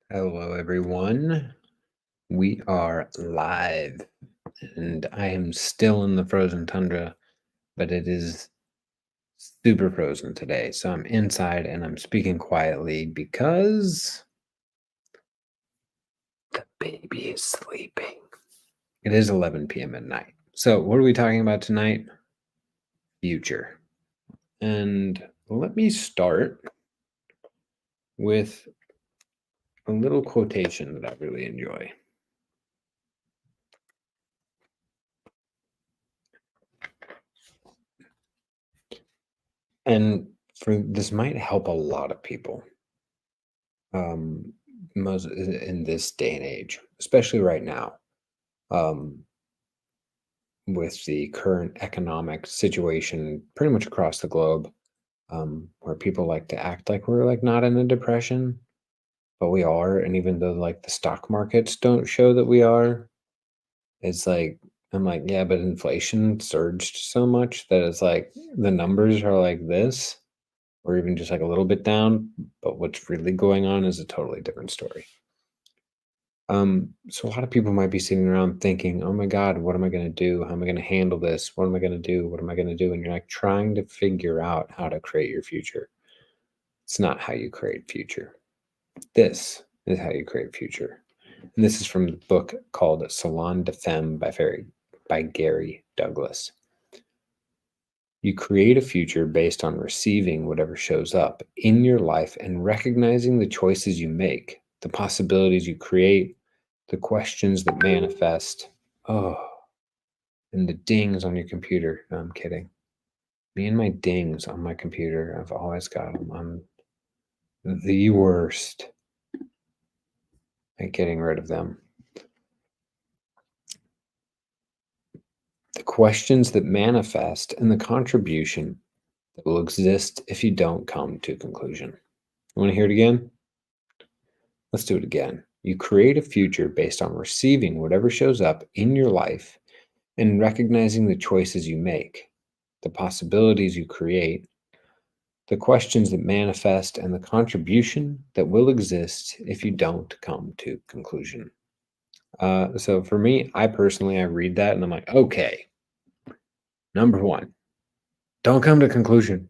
Hello, everyone. We are live, and I am still in the frozen tundra, but it is super frozen today. So I'm inside and I'm speaking quietly because the baby is sleeping. It is 11 p.m. at night. So, what are we talking about tonight? Future. And let me start with a little quotation that I really enjoy. And for this might help a lot of people. Most in this day and age, especially right now, um, with the current economic situation pretty much across the globe, where people like to act like we're like not in a depression, but we are. And even though like the stock markets don't show that we are, it's like I'm like, yeah, but inflation surged so much that it's like the numbers are like this, or even just like a little bit down, but what's really going on is a totally different story. So a lot of people might be sitting around thinking, "Oh my God, what am I going to do? How am I going to handle this? What am I going to do? What am I going to do?" And you're like trying to figure out how to create your future. It's not how you create future. This is how you create future. And this is from the book called Salon de Femme by Gary Douglas. You create a future based on receiving whatever shows up in your life and recognizing the choices you make, the possibilities you create, the questions that manifest. Oh, and the dings on your computer. No, I'm kidding. Me and my dings on my computer, I've always got them. I'm the worst at getting rid of them. The questions that manifest and the contribution that will exist if you don't come to conclusion. You want to hear it again? Let's do it again. You create a future based on receiving whatever shows up in your life and recognizing the choices you make, the possibilities you create, the questions that manifest, and the contribution that will exist if you don't come to conclusion. So for me, I read that and I'm like, okay, number one, don't come to conclusion.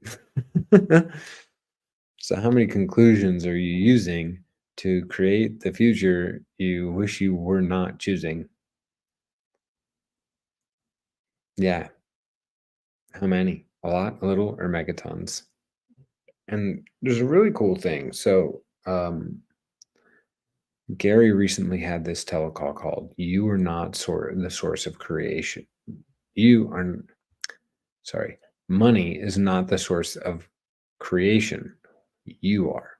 So how many conclusions are you using to create the future you wish you were not choosing? Yeah. How many? A lot, a little, or megatons? And there's a really cool thing. So Gary recently had this telecall called "You Are Not the Source of Creation." You are, sorry, money is not the source of creation. You are.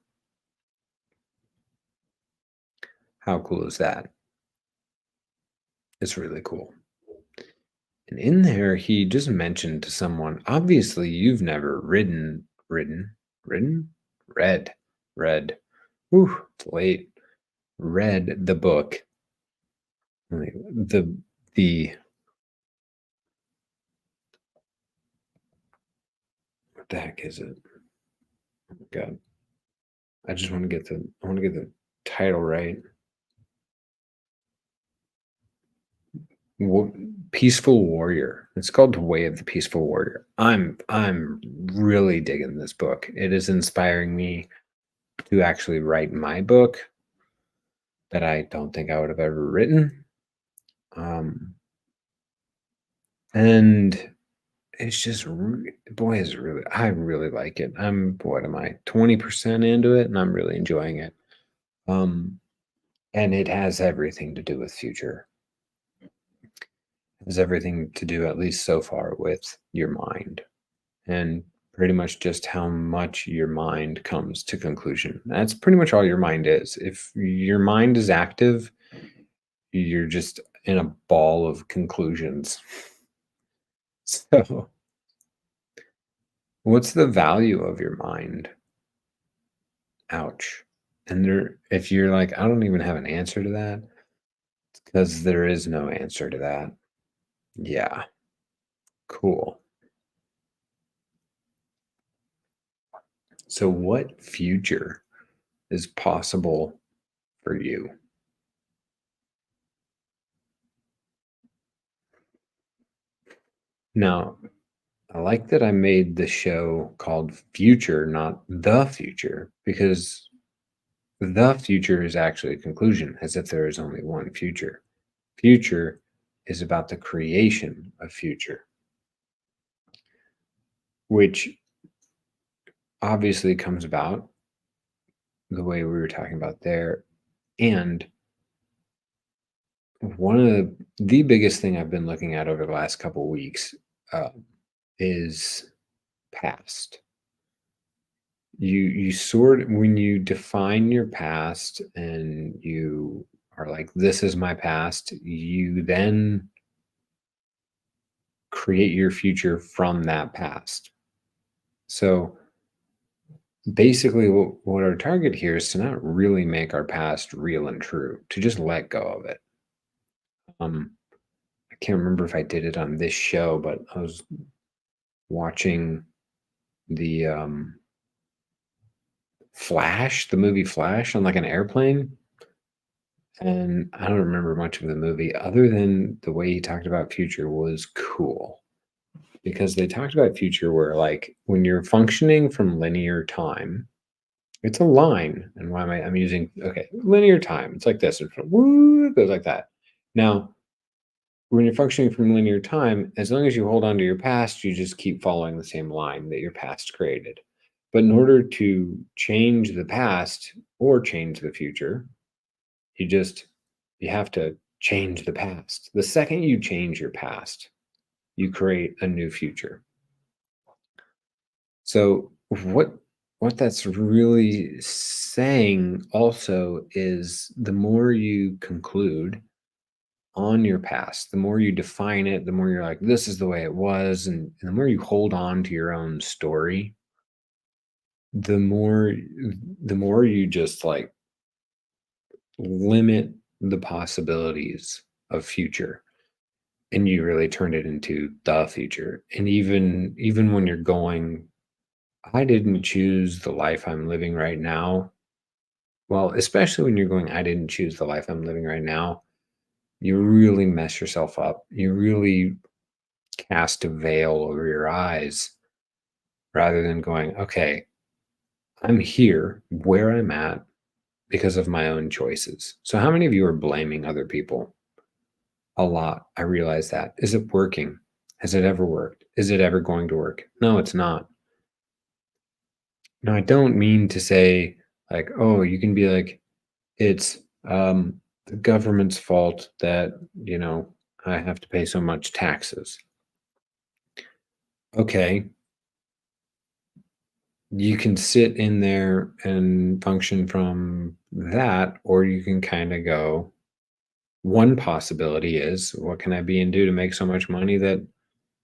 How cool is that? It's really cool. And in there, he just mentioned to someone, obviously, you've never read, whew, it's late, read the book, the, what the heck is it? Oh my God. I just want to get the title right. Peaceful Warrior. It's called The Way of the Peaceful Warrior. I'm really digging this book. It is inspiring me to actually write my book that I don't think I would have ever written. And it's just boy, is really I really like it. What am I 20% into it, and I'm really enjoying it. And it has everything to do with future. It has everything to do, at least so far, with your mind, and pretty much just how much your mind comes to conclusion. That's pretty much all your mind is. If your mind is active, you're just in a ball of conclusions. So, what's the value of your mind? Ouch. And if you're like, I don't even have an answer to that, because there is no answer to that. Yeah, cool. So, what future is possible for you. Now, I like that I made the show called Future, not The Future, because the future is actually a conclusion, as if there is only one future. Future is about the creation of future, which obviously comes about the way we were talking about there. And one of the biggest thing I've been looking at over the last couple of weeks is past. You sort when you define your past and you are like, this is my past, you then create your future from that past. So basically what our target here is to not really make our past real and true, to just let go of it. I can't remember if I did it on this show, but I was watching the Flash, the movie Flash, on like an airplane. And I don't remember much of the movie other than the way he talked about future was cool. Because they talked about future where, like, when you're functioning from linear time, it's a line. And why am I'm using, okay, linear time. It's like this. It goes like that. Now, when you're functioning from linear time, as long as you hold on to your past, you just keep following the same line that your past created. But in order to change the past or change the future, you have to change the past. The second you change your past, you create a new future. So what that's really saying also is the more you conclude on your past, the more you define it, the more you're like, this is the way it was, and the more you hold on to your own story, the more you just like limit the possibilities of future, and you really turn it into the future. And even when you're going, I didn't choose the life I'm living right now. Well, especially when you're going, I didn't choose the life I'm living right now, you really mess yourself up. You really cast a veil over your eyes rather than going, okay, I'm here where I'm at because of my own choices. So, how many of you are blaming other people? A lot. I realize that. Is it working? Has it ever worked? Is it ever going to work? No, it's not. Now, I don't mean to say, like, oh, you can be like, it's the government's fault that, I have to pay so much taxes. Okay, you can sit in there and function from that, or you can kind of go, one possibility is, what can I be and do to make so much money that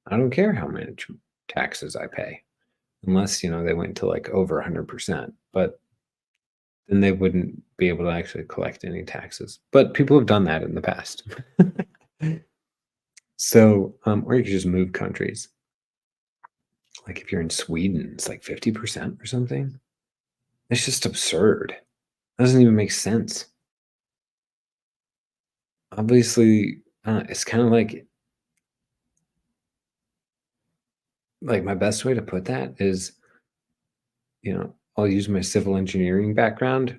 I don't care how much taxes I pay, unless, they went to like over 100%, but then they wouldn't be able to actually collect any taxes. But people have done that in the past. So, or you could just move countries. Like if you're in Sweden, it's like 50% or something. It's just absurd. Doesn't even make sense. Obviously, it's kind of like my best way to put that is, I'll use my civil engineering background.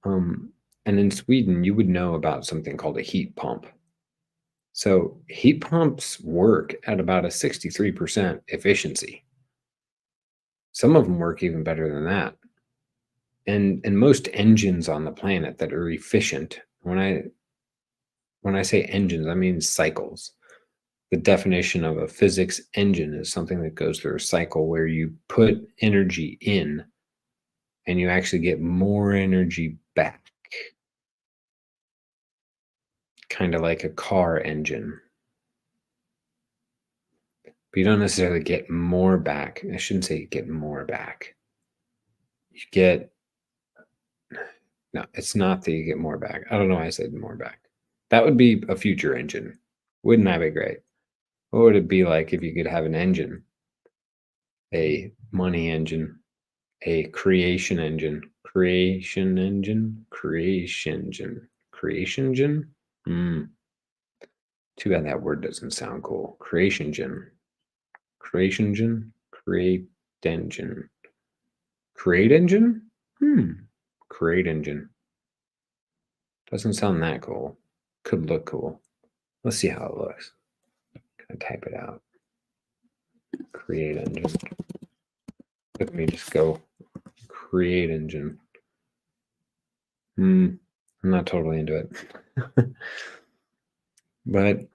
And in Sweden, you would know about something called a heat pump. So heat pumps work at about a 63% efficiency. Some of them work even better than that. And most engines on the planet that are efficient, when I say engines, I mean cycles. The definition of a physics engine is something that goes through a cycle where you put energy in and you actually get more energy back. Kind of like a car engine. But you don't necessarily get more back. I shouldn't say you get more back. You get, no, it's not that you get more back. I don't know why I said more back. That would be a future engine. Wouldn't that be great? What would it be like if you could have an engine? A money engine. a creation engine. Creation engine? Creation engine. Creation engine? Too bad that word doesn't sound cool. Creation engine. Creation engine? Create engine. Create engine? Create engine. Doesn't sound that cool. Could look cool. Let's see how it looks. Gonna type it out. Create engine. Let me just go create engine. I'm not totally into it. But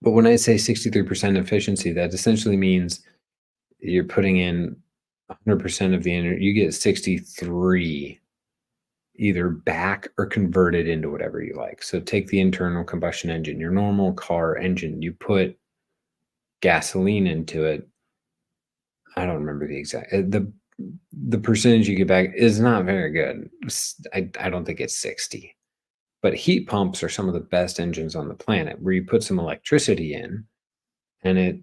when I say 63% efficiency, that essentially means you're putting in 100% of the energy. You get 63 either back or converted into whatever you like. So take the internal combustion engine, your normal car engine, you put gasoline into it. I don't remember the exact, the percentage you get back is not very good. I don't think it's 60. But heat pumps are some of the best engines on the planet, where you put some electricity in and it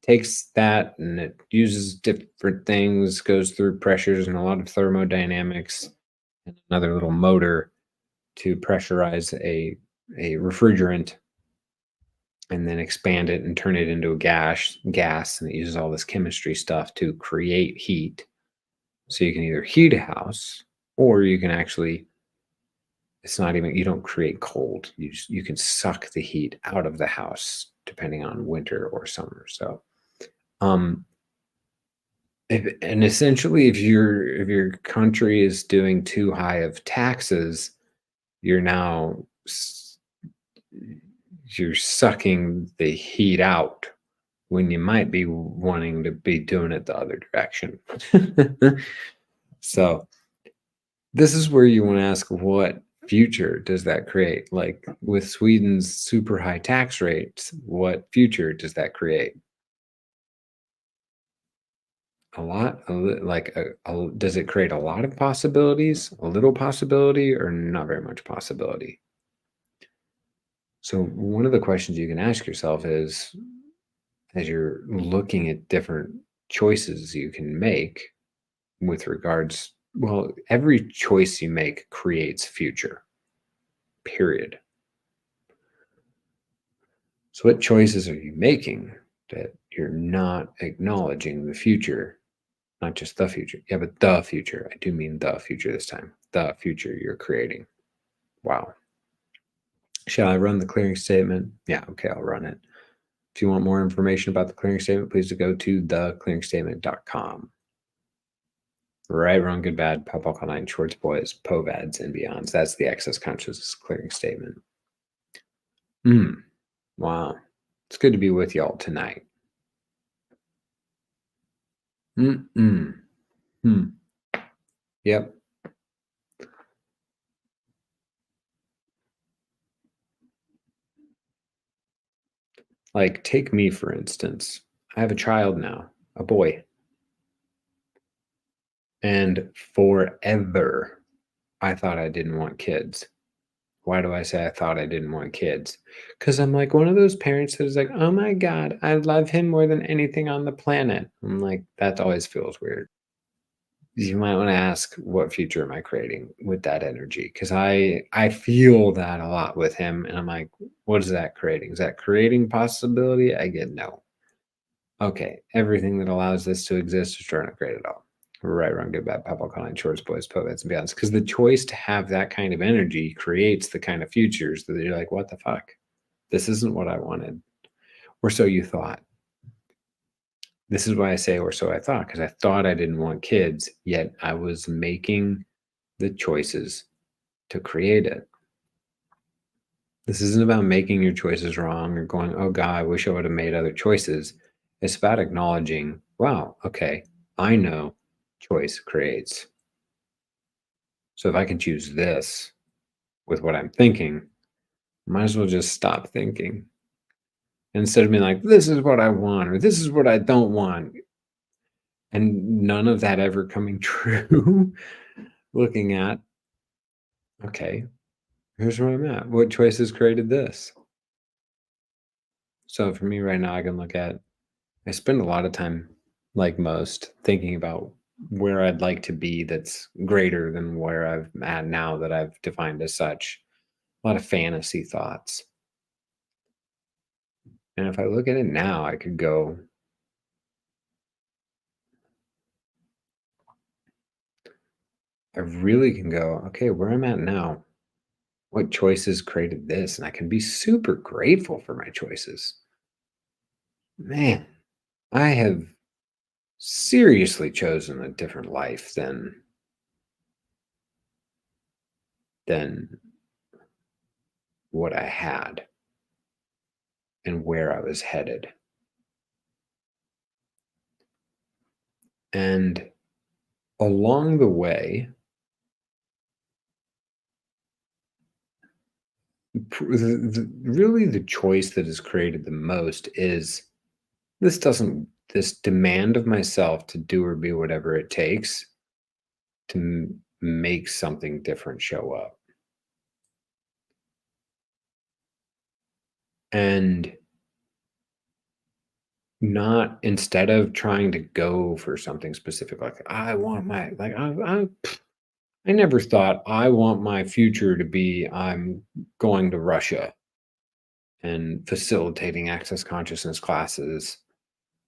takes that and it uses different things, goes through pressures and a lot of thermodynamics and another little motor to pressurize a refrigerant and then expand it and turn it into a gas, and it uses all this chemistry stuff to create heat. So you can either heat a house, or you can actually, it's not even, you don't create cold. You can suck the heat out of the house depending on winter or summer. So, and essentially, if your country is doing too high of taxes, you're sucking the heat out when you might be wanting to be doing it the other direction. So this is where you want to ask, what future does that create? Like with Sweden's super high tax rates, what future does that create? A lot? Does it create a lot of possibilities, a little possibility, or not very much possibility? So one of the questions you can ask yourself is, as you're looking at different choices you can make with regards, well, every choice you make creates future, period. So what choices are you making that you're not acknowledging the future? Not just the future. Yeah, but the future. I do mean the future this time. The future you're creating. Wow. Shall I run the clearing statement? Yeah, okay, I'll run it. If you want more information about the clearing statement, please go to theclearingstatement.com. Right, wrong, good, bad, pop, alkaline, shorts, boys, povads, and beyonds. That's the excess consciousness clearing statement. Wow. It's good to be with y'all tonight. Yep. Like, take me, for instance. I have a child now, a boy. And forever, I thought I didn't want kids. Why do I say I thought I didn't want kids? Because I'm like one of those parents that is like, oh my God, I love him more than anything on the planet. I'm like, that always feels weird. You might want to ask, what future am I creating with that energy? Because I feel that a lot with him. And I'm like, what is that creating? Is that creating possibility? I get no. Okay, everything that allows this to exist is trying to create it all. Right, wrong, good, bad, pop, alkaline, shorts, boys, poets, and beyonds. Because the choice to have that kind of energy creates the kind of futures that you're like, what the fuck? This isn't what I wanted. Or so you thought. This is why I say, or so I thought, because I thought I didn't want kids, yet I was making the choices to create it. This isn't about making your choices wrong or going, oh God, I wish I would have made other choices. It's about acknowledging, wow, okay, I know choice creates. So if I can choose this with what I'm thinking, might as well just stop thinking. Instead of being like, this is what I want, or this is what I don't want. And none of that ever coming true. Looking at, okay, here's where I'm at. What choices created this? So for me right now, I can look at, I spend a lot of time, like most, thinking about where I'd like to be that's greater than where I'm at now that I've defined as such. A lot of fantasy thoughts. And if I look at it now, I could go, I really can go, okay, where I'm at now, what choices created this? And I can be super grateful for my choices. Man, I have seriously chosen a different life than what I had and where I was headed. And along the way, really the choice that has created the most is this demand of myself to do or be whatever it takes to make something different show up. And not, instead of trying to go for something specific, like I want my, like I never thought I want my future to be I'm going to Russia and facilitating access consciousness classes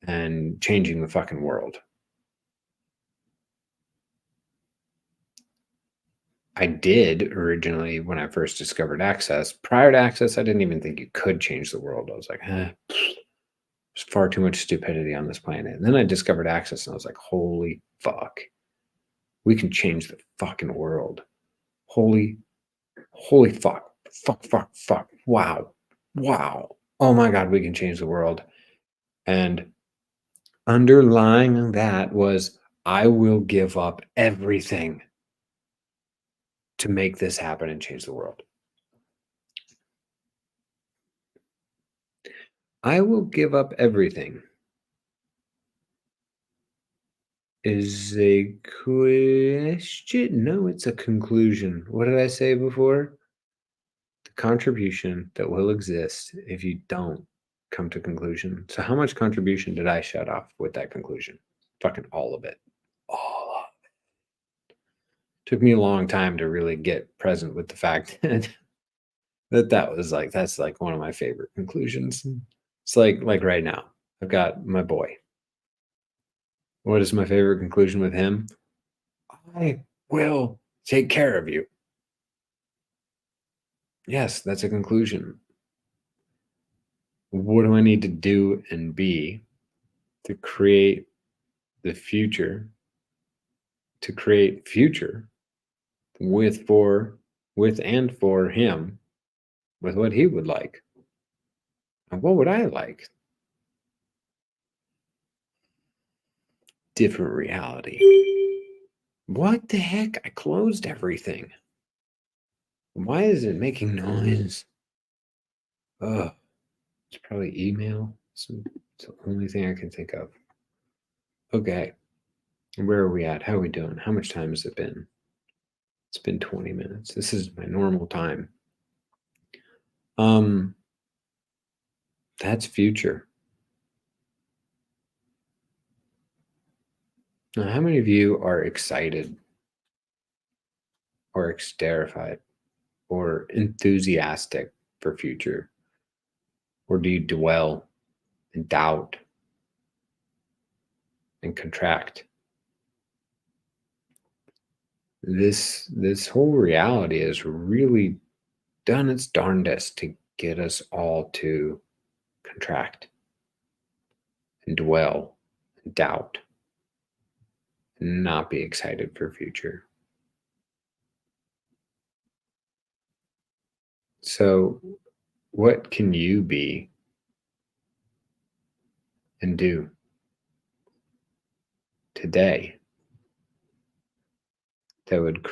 and changing the fucking world. I did originally when I first discovered Access. Prior to Access, I didn't even think you could change the world. I was like, there's far too much stupidity on this planet. And then I discovered Access and I was like, holy fuck. We can change the fucking world. Holy fuck. Fuck. Wow. Oh my God, we can change the world. And underlying that was, I will give up everything to make this happen and change the world. I will give up everything is a question. No, it's a conclusion. What did I say before? The contribution that will exist if you don't come to conclusion. So how much contribution did I shut off with that conclusion? Fucking all of it. All of it. Took me a long time to really get present with the fact that was like, that's like one of my favorite conclusions. It's like right now, I've got my boy. What is my favorite conclusion with him? I will take care of you. Yes, that's a conclusion. What do I need to do and be to create the future, to create future with and for him, with what he would like? And what would I like? Different reality. What the heck? I closed everything. Why is it making noise? Ugh. It's probably email. It's the only thing I can think of. Okay. Where are we at? How are we doing? How much time has it been? It's been 20 minutes. This is my normal time. That's future. Now, how many of you are excited or terrified or enthusiastic for future? Or do you dwell and doubt and contract? This whole reality has really done its darndest to get us all to contract and dwell and doubt and not be excited for future. So what can you be and do today that would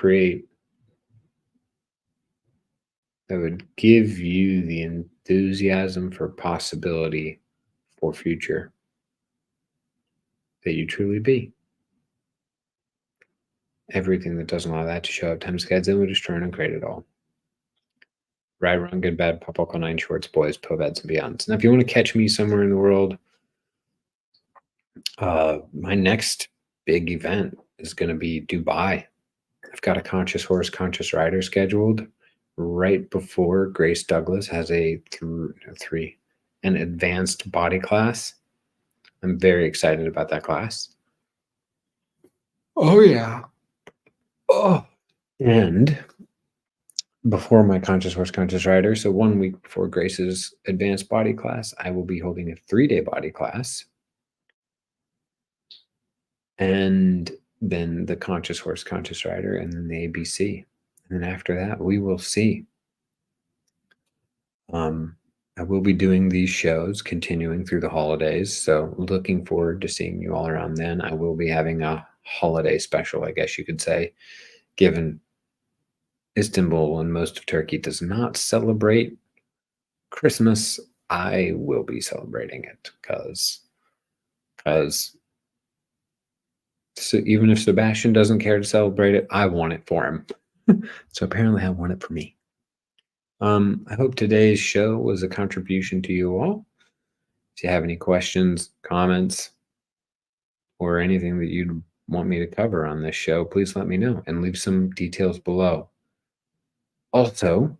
give you the enthusiasm for possibility for future that you truly be? Everything that doesn't allow that to show up times guides in would destroy and create it all. Right, wrong, good, bad, pop, all 9 shorts, boys, poveds, and beyonds. Now, if you want to catch me somewhere in the world, my next big event is going to be Dubai. I've got a Conscious Horse, Conscious Rider scheduled right before Grace Douglas has an advanced body class. I'm very excited about that class. Oh, yeah. Oh, and before my Conscious Horse, Conscious Rider, so 1 week before Grace's advanced body class, I will be holding a 3-day body class. And then the Conscious Horse, Conscious Rider, and then the ABC. And then after that, we will see. I will be doing these shows continuing through the holidays, so looking forward to seeing you all around then. I will be having a holiday special, I guess you could say, given Istanbul and most of Turkey does not celebrate Christmas. I will be celebrating it because so even if Sebastian doesn't care to celebrate it, I want it for him. So apparently I want it for me. I hope today's show was a contribution to you all. If you have any questions, comments, or anything that you'd want me to cover on this show, please let me know and leave some details below. Also,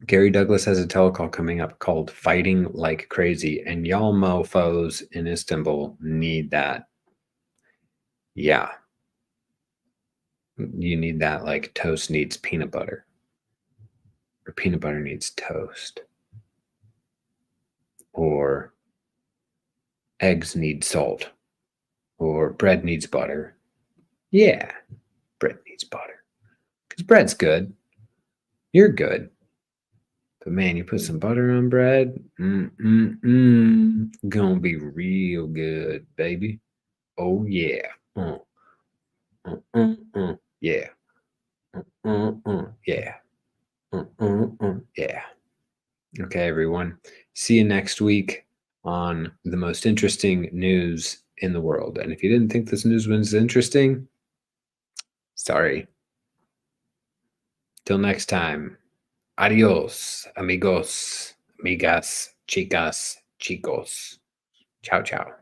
Gary Douglas has a telecall coming up called Fighting Like Crazy, and y'all mofos in Istanbul need that. Yeah. You need that like toast needs peanut butter, or peanut butter needs toast, or eggs need salt, or bread needs butter. Yeah, bread needs butter. Because bread's good. You're good. But man, you put some butter on bread, gonna be real good, baby. Oh yeah. Yeah. Yeah. Yeah. Okay, everyone. See you next week on the most interesting news in the world. And if you didn't think this news was interesting, sorry. Till next time. Adios, amigos, amigas, chicas, chicos. Ciao, ciao.